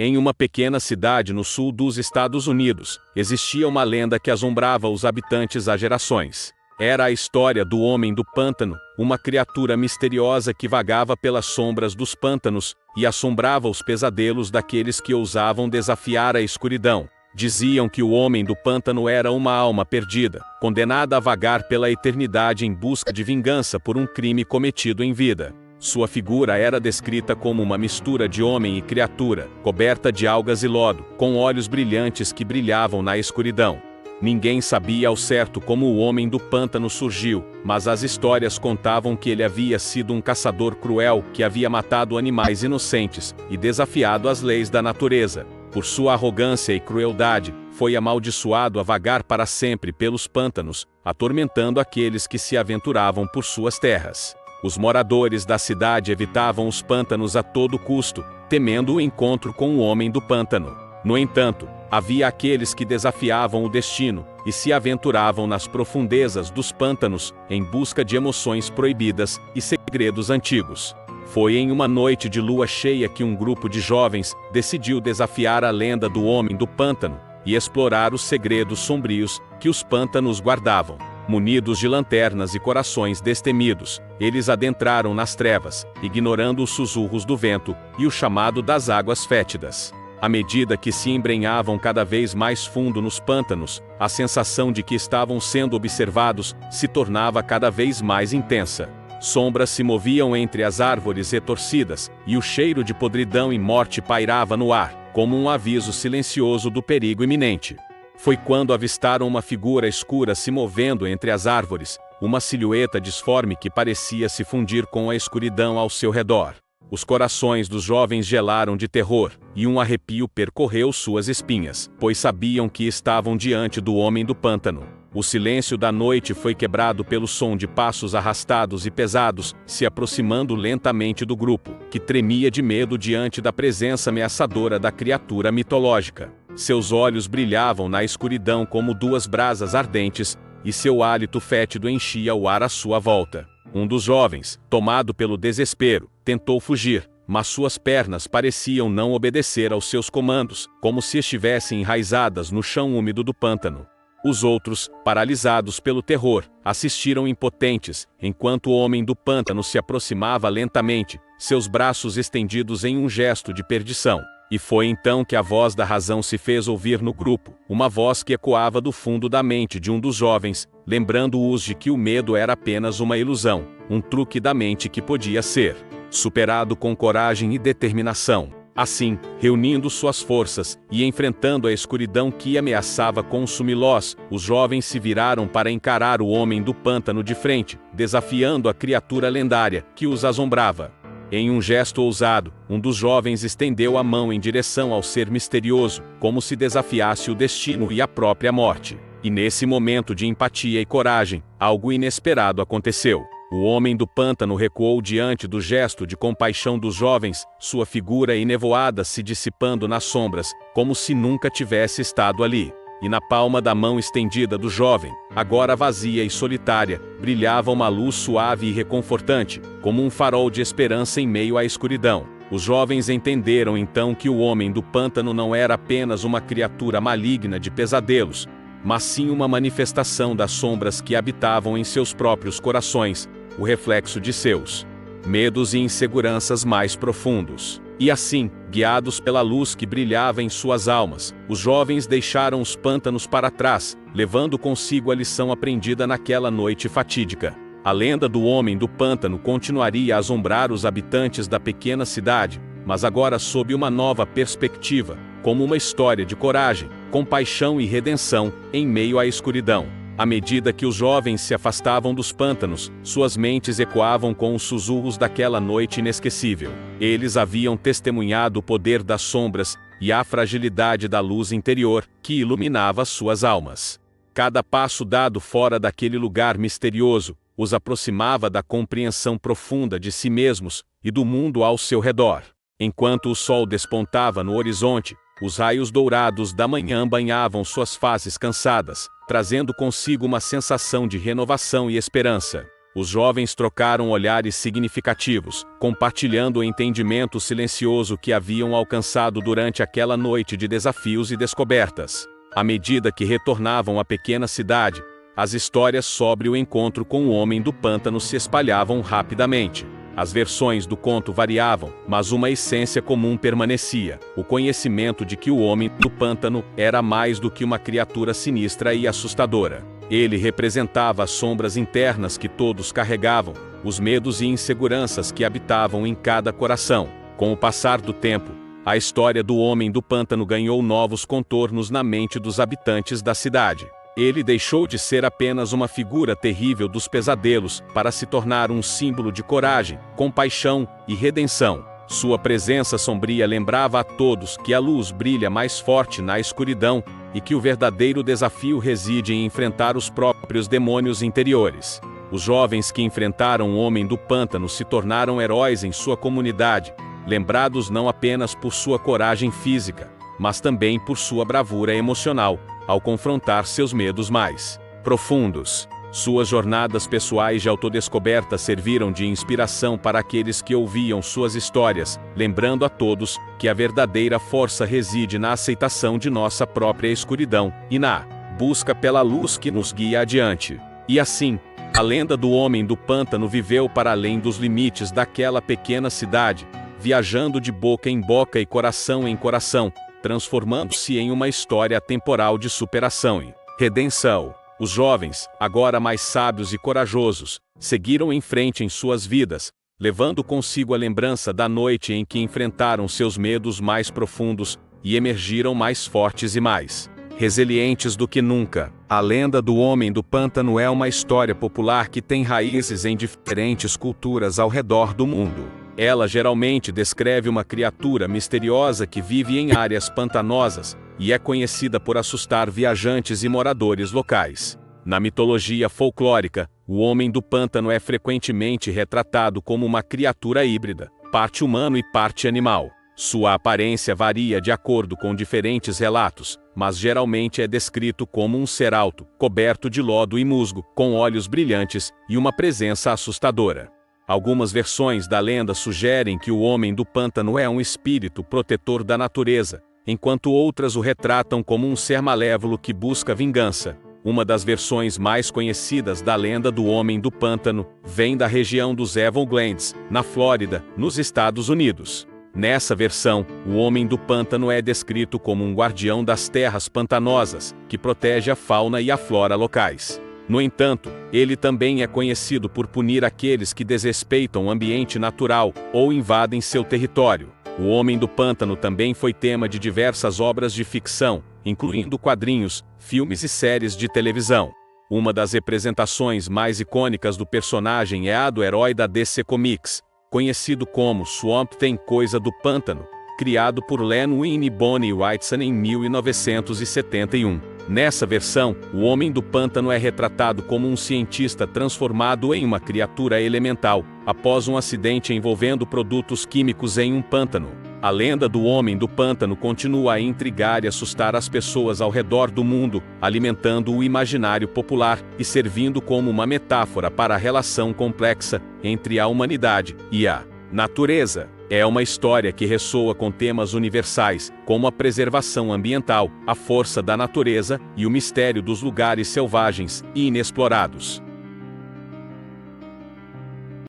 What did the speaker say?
Em uma pequena cidade no sul dos Estados Unidos, existia uma lenda que assombrava os habitantes há gerações. Era a história do Homem do Pântano, uma criatura misteriosa que vagava pelas sombras dos pântanos e assombrava os pesadelos daqueles que ousavam desafiar a escuridão. Diziam que o Homem do Pântano era uma alma perdida, condenada a vagar pela eternidade em busca de vingança por um crime cometido em vida. Sua figura era descrita como uma mistura de homem e criatura, coberta de algas e lodo, com olhos brilhantes que brilhavam na escuridão. Ninguém sabia ao certo como o Homem do Pântano surgiu, mas as histórias contavam que ele havia sido um caçador cruel que havia matado animais inocentes e desafiado as leis da natureza. Por sua arrogância e crueldade, foi amaldiçoado a vagar para sempre pelos pântanos, atormentando aqueles que se aventuravam por suas terras. Os moradores da cidade evitavam os pântanos a todo custo, temendo o encontro com o Homem do Pântano. No entanto, havia aqueles que desafiavam o destino e se aventuravam nas profundezas dos pântanos em busca de emoções proibidas e segredos antigos. Foi em uma noite de lua cheia que um grupo de jovens decidiu desafiar a lenda do Homem do Pântano e explorar os segredos sombrios que os pântanos guardavam. Munidos de lanternas e corações destemidos, eles adentraram nas trevas, ignorando os sussurros do vento e o chamado das águas fétidas. À medida que se embrenhavam cada vez mais fundo nos pântanos, a sensação de que estavam sendo observados se tornava cada vez mais intensa. Sombras se moviam entre as árvores retorcidas, e o cheiro de podridão e morte pairava no ar, como um aviso silencioso do perigo iminente. Foi quando avistaram uma figura escura se movendo entre as árvores, uma silhueta disforme que parecia se fundir com a escuridão ao seu redor. Os corações dos jovens gelaram de terror, e um arrepio percorreu suas espinhas, pois sabiam que estavam diante do Homem do Pântano. O silêncio da noite foi quebrado pelo som de passos arrastados e pesados, se aproximando lentamente do grupo, que tremia de medo diante da presença ameaçadora da criatura mitológica. Seus olhos brilhavam na escuridão como duas brasas ardentes, e seu hálito fétido enchia o ar à sua volta. Um dos jovens, tomado pelo desespero, tentou fugir, mas suas pernas pareciam não obedecer aos seus comandos, como se estivessem enraizadas no chão úmido do pântano. Os outros, paralisados pelo terror, assistiram impotentes, enquanto o Homem do Pântano se aproximava lentamente, seus braços estendidos em um gesto de perdição. E foi então que a voz da razão se fez ouvir no grupo, uma voz que ecoava do fundo da mente de um dos jovens, lembrando-os de que o medo era apenas uma ilusão, um truque da mente que podia ser superado com coragem e determinação. Assim, reunindo suas forças e enfrentando a escuridão que ameaçava consumi-los, os jovens se viraram para encarar o Homem do Pântano de frente, desafiando a criatura lendária que os assombrava. Em um gesto ousado, um dos jovens estendeu a mão em direção ao ser misterioso, como se desafiasse o destino e a própria morte. E nesse momento de empatia e coragem, algo inesperado aconteceu. O Homem do Pântano recuou diante do gesto de compaixão dos jovens, sua figura enevoada se dissipando nas sombras, como se nunca tivesse estado ali. E na palma da mão estendida do jovem, agora vazia e solitária, brilhava uma luz suave e reconfortante, como um farol de esperança em meio à escuridão. Os jovens entenderam então que o Homem do Pântano não era apenas uma criatura maligna de pesadelos, mas sim uma manifestação das sombras que habitavam em seus próprios corações, o reflexo de seus medos e inseguranças mais profundos. E assim, guiados pela luz que brilhava em suas almas, os jovens deixaram os pântanos para trás, levando consigo a lição aprendida naquela noite fatídica. A lenda do Homem do Pântano continuaria a assombrar os habitantes da pequena cidade, mas agora sob uma nova perspectiva, como uma história de coragem, compaixão e redenção, em meio à escuridão. À medida que os jovens se afastavam dos pântanos, suas mentes ecoavam com os sussurros daquela noite inesquecível. Eles haviam testemunhado o poder das sombras e a fragilidade da luz interior que iluminava suas almas. Cada passo dado fora daquele lugar misterioso os aproximava da compreensão profunda de si mesmos e do mundo ao seu redor. Enquanto o sol despontava no horizonte, os raios dourados da manhã banhavam suas faces cansadas, trazendo consigo uma sensação de renovação e esperança. Os jovens trocaram olhares significativos, compartilhando o entendimento silencioso que haviam alcançado durante aquela noite de desafios e descobertas. À medida que retornavam à pequena cidade, as histórias sobre o encontro com o Homem do Pântano se espalhavam rapidamente. As versões do conto variavam, mas uma essência comum permanecia: o conhecimento de que o Homem do Pântano era mais do que uma criatura sinistra e assustadora. Ele representava as sombras internas que todos carregavam, os medos e inseguranças que habitavam em cada coração. Com o passar do tempo, a história do Homem do Pântano ganhou novos contornos na mente dos habitantes da cidade. Ele deixou de ser apenas uma figura terrível dos pesadelos para se tornar um símbolo de coragem, compaixão e redenção. Sua presença sombria lembrava a todos que a luz brilha mais forte na escuridão e que o verdadeiro desafio reside em enfrentar os próprios demônios interiores. Os jovens que enfrentaram o Homem do Pântano se tornaram heróis em sua comunidade, lembrados não apenas por sua coragem física, mas também por sua bravura emocional, ao confrontar seus medos mais profundos. Suas jornadas pessoais de autodescoberta serviram de inspiração para aqueles que ouviam suas histórias, lembrando a todos que a verdadeira força reside na aceitação de nossa própria escuridão e na busca pela luz que nos guia adiante. E assim, a lenda do Homem do Pântano viveu para além dos limites daquela pequena cidade, viajando de boca em boca e coração em coração, transformando-se em uma história atemporal de superação e redenção. Os jovens, agora mais sábios e corajosos, seguiram em frente em suas vidas, levando consigo a lembrança da noite em que enfrentaram seus medos mais profundos e emergiram mais fortes e mais resilientes do que nunca. A lenda do Homem do Pântano é uma história popular que tem raízes em diferentes culturas ao redor do mundo. Ela geralmente descreve uma criatura misteriosa que vive em áreas pantanosas e é conhecida por assustar viajantes e moradores locais. Na mitologia folclórica, o Homem do Pântano é frequentemente retratado como uma criatura híbrida, parte humano e parte animal. Sua aparência varia de acordo com diferentes relatos, mas geralmente é descrito como um ser alto, coberto de lodo e musgo, com olhos brilhantes e uma presença assustadora. Algumas versões da lenda sugerem que o Homem do Pântano é um espírito protetor da natureza, enquanto outras o retratam como um ser malévolo que busca vingança. Uma das versões mais conhecidas da lenda do Homem do Pântano vem da região dos Everglades, na Flórida, nos Estados Unidos. Nessa versão, o Homem do Pântano é descrito como um guardião das terras pantanosas, que protege a fauna e a flora locais. No entanto, ele também é conhecido por punir aqueles que desrespeitam o ambiente natural ou invadem seu território. O Homem do Pântano também foi tema de diversas obras de ficção, incluindo quadrinhos, filmes e séries de televisão. Uma das representações mais icônicas do personagem é a do herói da DC Comics, conhecido como Swamp Thing, Coisa do Pântano, criado por Len Wein e Bonnie Wrightson em 1971. Nessa versão, o Homem do Pântano é retratado como um cientista transformado em uma criatura elemental, após um acidente envolvendo produtos químicos em um pântano. A lenda do Homem do Pântano continua a intrigar e assustar as pessoas ao redor do mundo, alimentando o imaginário popular e servindo como uma metáfora para a relação complexa entre a humanidade e a natureza. É uma história que ressoa com temas universais, como a preservação ambiental, a força da natureza e o mistério dos lugares selvagens e inexplorados.